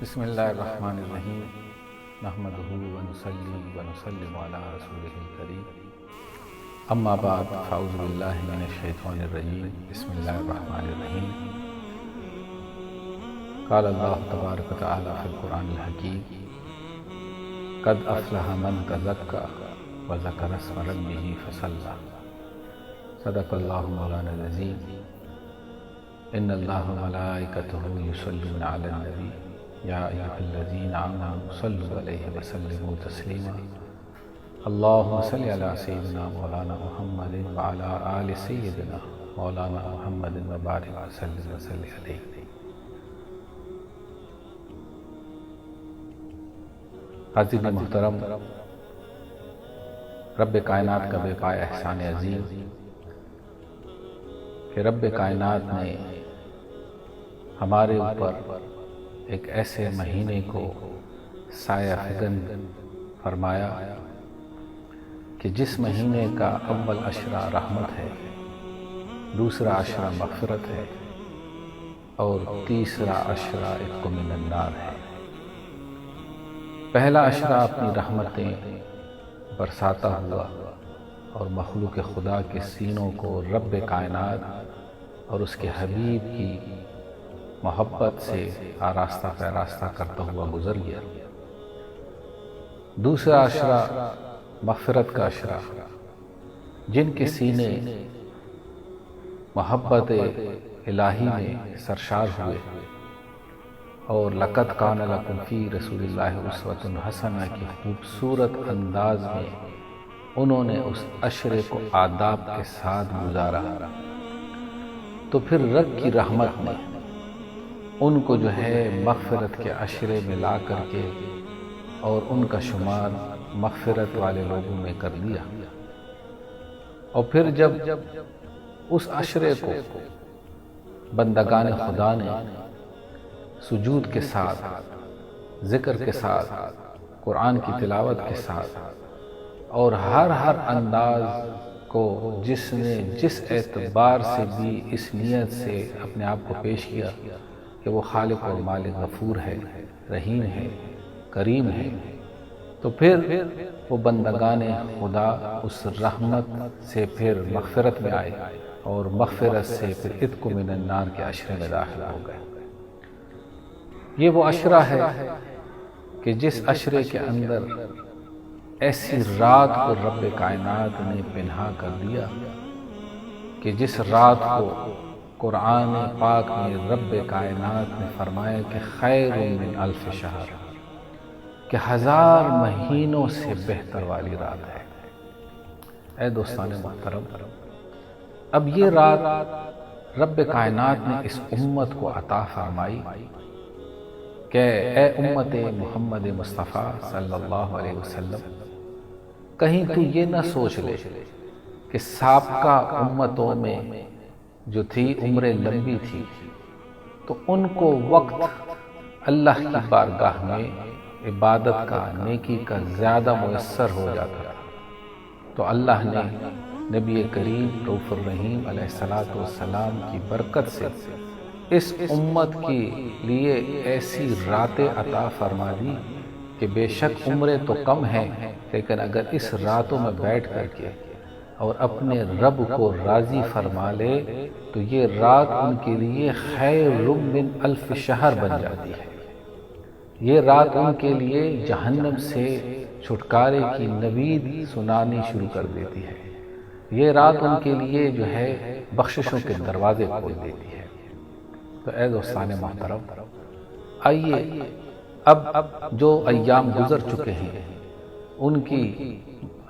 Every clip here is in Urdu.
بسم اللہ الرحمن الرحیم نحمدہ ونصلی ونسلم علی رسولہ الکریم اما بعد فاعوذ باللہ من الشیطان الرجیم بسم اللہ الرحمن الرحیم قال اللہ تبارک وتعالی فی القرآن الحکیم قد افلح من تزکی وذکر اسم ربہ فصلی صدق اللہ مولانا العظیم ان اللہ وملائکتہ یصلون علی النبی یا ایھا الذین آمنوا صلوا علیہ وسلموا تسلیما اللہم صل علی سیدنا مولانا محمد وعلی آل سیدنا مولانا محمد وبارک وسلم علیہ۔ حاضرین محترم، رب کائنات کا بے پایہ احسان عظیم کہ رب کائنات نے ہمارے اوپر ایک ایسے مہینے کو سایہ فگن فرمایا کہ جس مہینے کا اول عشرہ رحمت ہے، دوسرا عشرہ مغفرت ہے اور تیسرا عشرہ عتق من النار ہے۔ پہلا عشرہ اپنی رحمتیں برساتا ہوا اور مخلوق خدا کے سینوں کو رب کائنات اور اس کے حبیب کی محبت سے آراستہ پیراستہ کرتا ہوا گزر گیا۔ دوسرا عشرہ مغفرت کا عشرہ، جن کے سینے محبت الہی میں سرشار ہوئے اور لقد کان لکم فی رسول اللہ اسوۃ حسنہ کی خوبصورت انداز میں انہوں نے اس عشرے کو آداب کے ساتھ گزارا، تو پھر رب کی رحمت نے ان کو جو ہے مغفرت کے عشرے میں لا کر کے اور ان کا شمار مغفرت والے لوگوں میں کر دیا۔ اور پھر جب اس عشرے کو بندگان خدا نے سجود کے ساتھ، ذکر کے ساتھ، قرآن کی تلاوت کے ساتھ اور ہر انداز کو جس نے جس اعتبار سے بھی اس نیت سے اپنے آپ کو پیش کیا کہ وہ خالق اور مالک غفور ہے، رحیم ہے، کریم ہے، تو پھر وہ بندگان خدا اس رحمت سے پھر مغفرت میں آئے اور مغفرت سے پھر عتق من النار کے عشرے میں داخل ہو گئے۔ یہ وہ عشرہ ہے کہ جس عشرے کے اندر ایسی رات کو رب کائنات نے پنہا کر دیا کہ جس رات کو قرآن پاک میں رب کائنات نے فرمایا کہ خیر من الف شہر، کہ 1000 مہینوں سے بہتر والی رات ہے۔ اے دوستان محترم، اب یہ رات رب کائنات نے اس امت کو عطا فرمائی کہ اے امت محمد مصطفیٰ صلی اللہ علیہ وسلم، کہیں تو یہ نہ سوچ لے کہ سابقہ امتوں میں جو تھی عمریں لمبی تھی تو ان کو وقت اللہ کی بارگاہ میں عبادت کا، نیکی کا زیادہ میسر ہو جاتا تھا، تو اللہ نے نبی کریم رؤوف الرحیم علیہ الصلوۃ والسلام کی برکت سے اس امت کے لیے ایسی راتیں عطا فرما دی کہ بے شک عمریں تو کم ہیں، لیکن اگر اس راتوں میں بیٹھ کر کے اور اپنے رب کو راضی فرما لے تو یہ رات ان کے لیے خیر من الف شہر بن جاتی ہے۔ یہ رات ان کے لیے جہنم سے چھٹکارے کی نوید سنانی شروع کر دیتی ہے۔ یہ رات ان کے لیے جو ہے بخششوں کے دروازے کھول دیتی ہے۔ تو اے دوستان محترم، آئیے اب جو ایام گزر چکے ہیں ان کی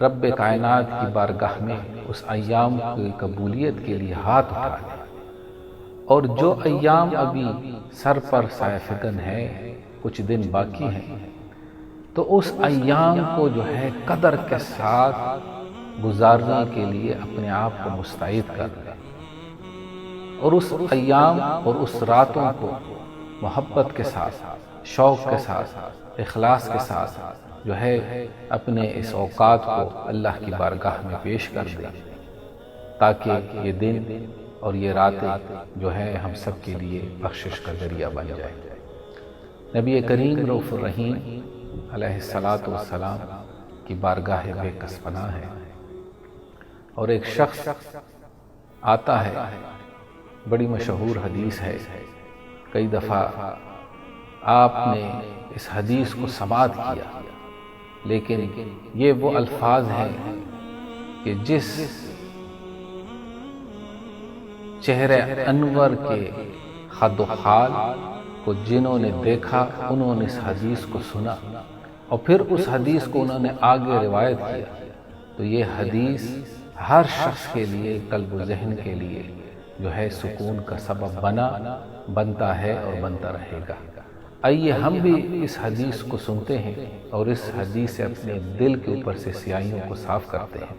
رب کائنات کی بارگاہ میں اس ایام کی قبولیت کے لیے ہاتھ اٹھا لیں، اور جو ایام ابھی سر پر سایہ فگن ہے، کچھ دن باقی ہیں، تو اس ایام کو جو ہے قدر کے ساتھ گزارنے کے لیے اپنے آپ کو مستعد کر لیں، اور اس ایام اور اس راتوں کو محبت کے ساتھ، شوق کے ساتھ، اخلاص کے ساتھ جو ہے اپنے اس اوقات کو اللہ کی بارگاہ میں پیش کر دیں، تاکہ یہ دن اور یہ راتیں جو ہے ہم سب کے لیے بخشش کا ذریعہ بن جائے۔ نبی کریم رؤوف الرحیم علیہ الصلاۃ والسلام کی بارگاہ بے کس پناہ ہے، اور ایک شخص آتا ہے، بڑی مشہور حدیث ہے، کئی دفعہ آپ نے اس حدیث کو سماعت کیا، لیکن یہ وہ الفاظ ہیں کہ جس چہرے انور کے خد و خال کو جنہوں نے دیکھا انہوں نے اس حدیث کو سنا، اور پھر اس حدیث کو انہوں نے آگے روایت کیا، تو یہ حدیث ہر شخص کے لیے، قلب و ذہن کے لیے جو ہے سکون کا سبب بنتا ہے اور بنتا رہے گا۔ آئیے ہم بھی اس حدیث کو سنتے ہیں اور اس حدیث سے اپنے دل کے اوپر سے سیاہیوں کو صاف کرتے ہیں۔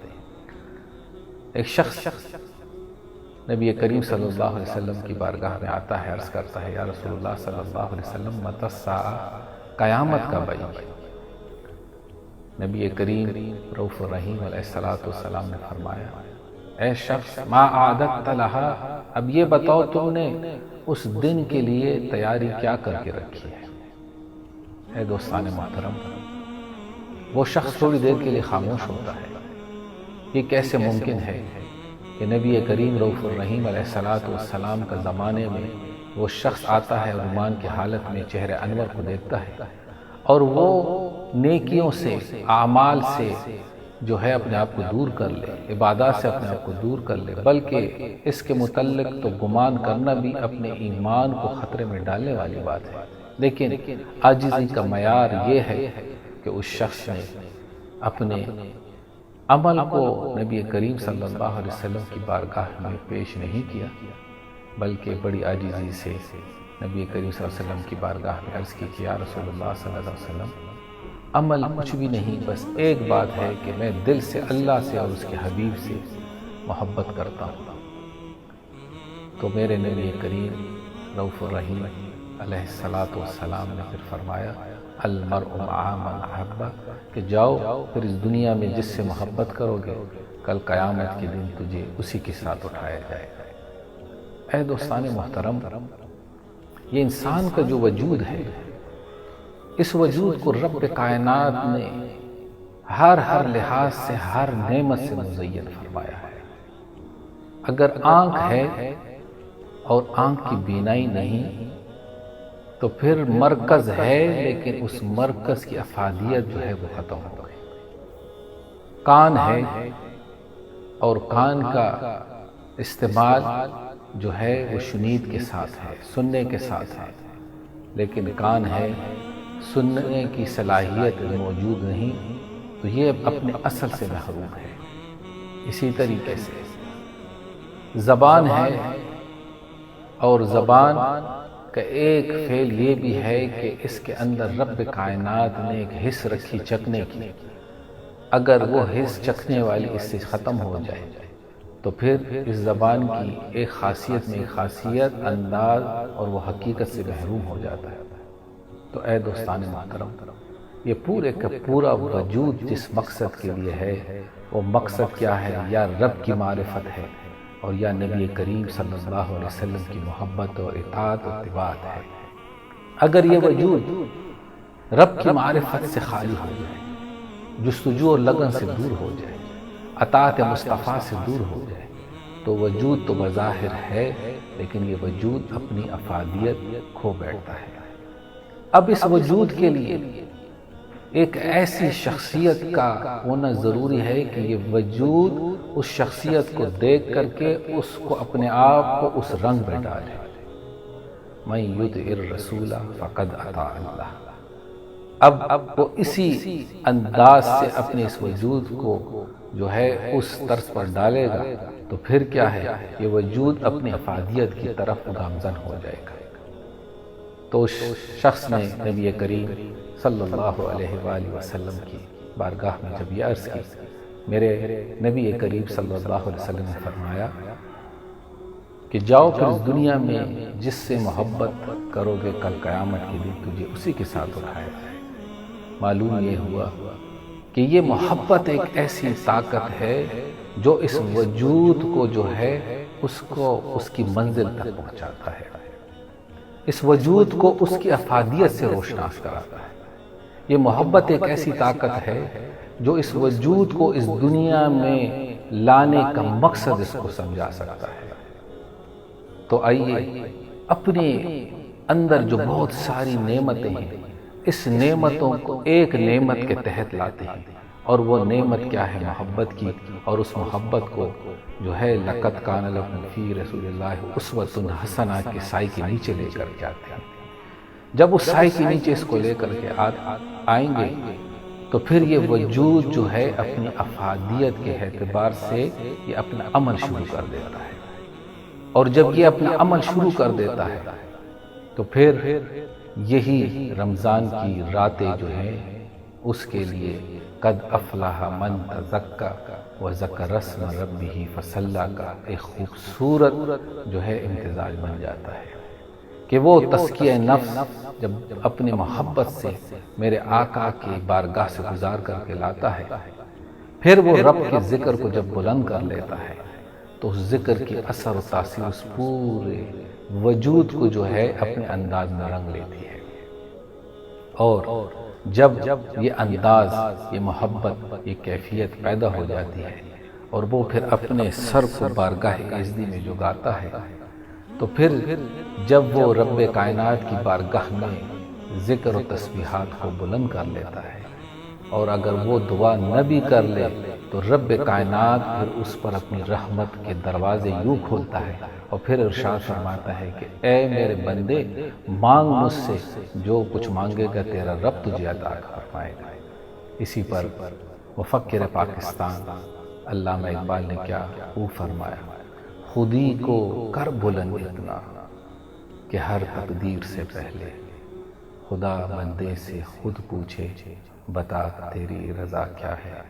ایک شخص نبی کریم صلی اللہ علیہ وسلم کی بارگاہ میں آتا ہے، عرض کرتا ہے، یا رسول اللہ صلی اللہ علیہ وسلم متی الساعہ، قیامت کب آئے گی؟ نبی کریم رؤوف الرحیم علیہ السلام نے فرمایا، اے شخص ما اعددت لہا، اب یہ بتاؤ تم نے اس دن کے لیے تیاری کیا کر کے رکھی ہے؟ اے دوستان محترم، وہ شخص تھوڑی دیر کے لیے خاموش ہوتا ہے۔ یہ کیسے ممکن ہے کہ نبی کریم رؤوف الرحیم علیہ السلام کا زمانے میں وہ شخص آتا ہے اور ایمان کی حالت میں چہرے انور کو دیکھتا ہے، اور وہ نیکیوں سے، اعمال سے جو ہے اپنے آپ کو دور کر لے، عبادات سے اپنے آپ کو دور کر لے، بلکہ اس کے متعلق تو گمان کرنا بھی اپنے ایمان کو خطرے میں ڈالنے والی بات ہے۔ لیکن عاجزی کا معیار یہ ہے کہ اس شخص نے اپنے عمل کو نبی کریم صلی اللہ علیہ وسلم کی بارگاہ میں پیش نہیں کیا، بلکہ بڑی عاجزی سے نبی کریم صلی اللہ علیہ وسلم کی بارگاہ میں عرض کی کہ یا رسول اللہ صلی اللہ علیہ وسلم، عمل کچھ بھی نہیں، بس ایک بات ہے کہ میں دل سے اللہ سے اور اس کے حبیب سے محبت کرتا ہوں۔ تو میرے نبی کریم رؤوف الرحیم علیہ السلام نے پھر فرمایا، المرء مع من احب، کہ جاؤ پھر اس دنیا میں جس سے محبت کرو گے، کل قیامت کے دن تجھے اسی کے ساتھ اٹھایا جائے گا۔ اے دوستان محترم، یہ انسان کا جو وجود ہے، اس وجود کو رب کائنات نے ہر لحاظ سے، ہر نعمت سے مزین فرمایا ہے۔ اگر آنکھ ہے اور آنکھ کی بینائی نہیں تو پھر مرکز ہے، لیکن اس مرکز کی افادیت جو ہے وہ ختم ہو گئی۔ کان ہے اور کان کا استعمال جو ہے وہ شنید کے ساتھ ہے، سننے کے ساتھ ہے، لیکن کان ہے، سننے کی صلاحیت موجود نہیں، تو یہ اپنے اصل سے محروم ہے۔ اسی طریقے سے زبان ہے، اور زبان کا ایک فعل یہ بھی ہے کہ اس کے اندر رب کائنات نے ایک حس رکھی چکنے کی، اگر وہ حس چکنے والی اس سے ختم ہو جائے تو پھر اس زبان کی ایک خاصیت میں ایک خاصیت، انداز اور وہ حقیقت سے محروم ہو جاتا ہے۔ تو اے دوستان محترم، یہ پورے کا پورا وجود جس مقصد کے لیے ہے، وہ مقصد کیا ہے؟ یا رب کی معرفت ہے، اور یا نبی کریم صلی اللہ علیہ وسلم کی محبت اور اطاعت و اتباع ہے۔ اگر یہ وجود رب کی معرفت سے خالی ہو جائے، جستجو اور لگن سے دور ہو جائے، اطاعت مصطفیٰ سے دور ہو جائے، تو وجود تو بظاہر ہے، لیکن یہ وجود اپنی افادیت کھو بیٹھتا ہے۔ اب اس وجود کے لیے ایک ایسی شخصیت کا ہونا ضروری ہے کہ یہ وجود اس شخصیت کو دیکھ کر کے اس کو اپنے آپ کو اس رنگ میں ڈالے۔ من یطع الرسول فقد اطاع اللہ۔ اب وہ اسی انداز سے اپنے اس وجود کو جو ہے اس طرز پر ڈالے گا، تو پھر کیا ہے؟ یہ وجود اپنی افادیت کی طرف گامزن ہو جائے گا۔ تو اس شخص نے نبی کریم صلی اللہ علیہ وآلہ وسلم کی بارگاہ میں جب یہ عرض کی، میرے نبی کریم صلی اللہ علیہ وسلم نے فرمایا کہ جاؤ پھر اس دنیا میں جس سے محبت کرو گے، کل قیامت کے دن تجھے اسی کے ساتھ اٹھایا جائے۔ معلوم یہ ہوا کہ یہ محبت ایک ایسی طاقت ہے جو اس وجود کو جو ہے اس کو اس کی منزل تک پہنچاتا ہے۔ اس وجود کو اس کی افادیت سے روشناس کراتا ہے۔ یہ محبت ایک ایسی طاقت ہے جو اس وجود کو اس دنیا میں لانے کا مقصد اس کو سمجھا سکتا ہے۔ تو آئیے اپنے اندر جو بہت ساری نعمتیں ہیں، اس نعمتوں کو ایک نعمت کے تحت لاتے ہیں، اور وہ نعمت کیا ہے؟ محبت کی، اور اس محبت کو جو ہے لَقَدْ كَانَ لَكُمْ فِي رَسُولِ اللَّهِ أُسْوَةٌ حَسَنَةٌ کے سائے کے نیچے لے کر کے آتے ہیں۔ جب اس سائے کے نیچے اس کو لے کر کے آئیں گے تو پھر یہ وجود جو ہے اپنی افادیت کے اعتبار سے یہ اپنا عمل شروع کر دیتا ہے، اور جب یہ اپنا عمل شروع کر دیتا ہے تو پھر یہی رمضان کی راتیں جو ہیں اس کے لیے قد افلح من تزکا وذکر اسم ربہ فصلی کا ایک خوبصورت جو ہے امتزاج بن جاتا ہے کہ وہ تزکیہ نفس جب اپنی محبت سے میرے آقا کی بارگاہ سے گزار کر کے لاتا ہے، پھر وہ رب کے ذکر کو جب بلند کر لیتا ہے تو اس ذکر کی اثر و تاثیر اس پورے وجود کو جو ہے اپنے انداز میں رنگ لیتی ہے، اور جب یہ انداز، یہ محبت، یہ کیفیت پیدا ہو جاتی ہے اور وہ پھر اپنے سر کو بارگاہ عزتی میں جھکاتا ہے، تو پھر جب وہ رب کائنات کی بارگاہ میں ذکر و تسبیحات کو بلند کر لیتا ہے، اور اگر وہ دعا نہ بھی کر لے تو رب کائنات پھر اس پر اپنی رحمت کے دروازے یوں کھولتا ہے اور پھر ارشاد فرماتا ہے کہ اے میرے بندے، مانگ مجھ سے، جو کچھ مانگے گا تیرا رب تجھے عطا فرمائے گا۔ اسی پر مفکر پاکستان علامہ اقبال نے کیا خوب فرمایا، خودی کو کر بلند اتنا کہ ہر تقدیر سے پہلے خدا بندے سے خود پوچھے، بتا تیری رضا کیا ہے،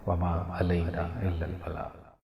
وما علینا الا البلاغ۔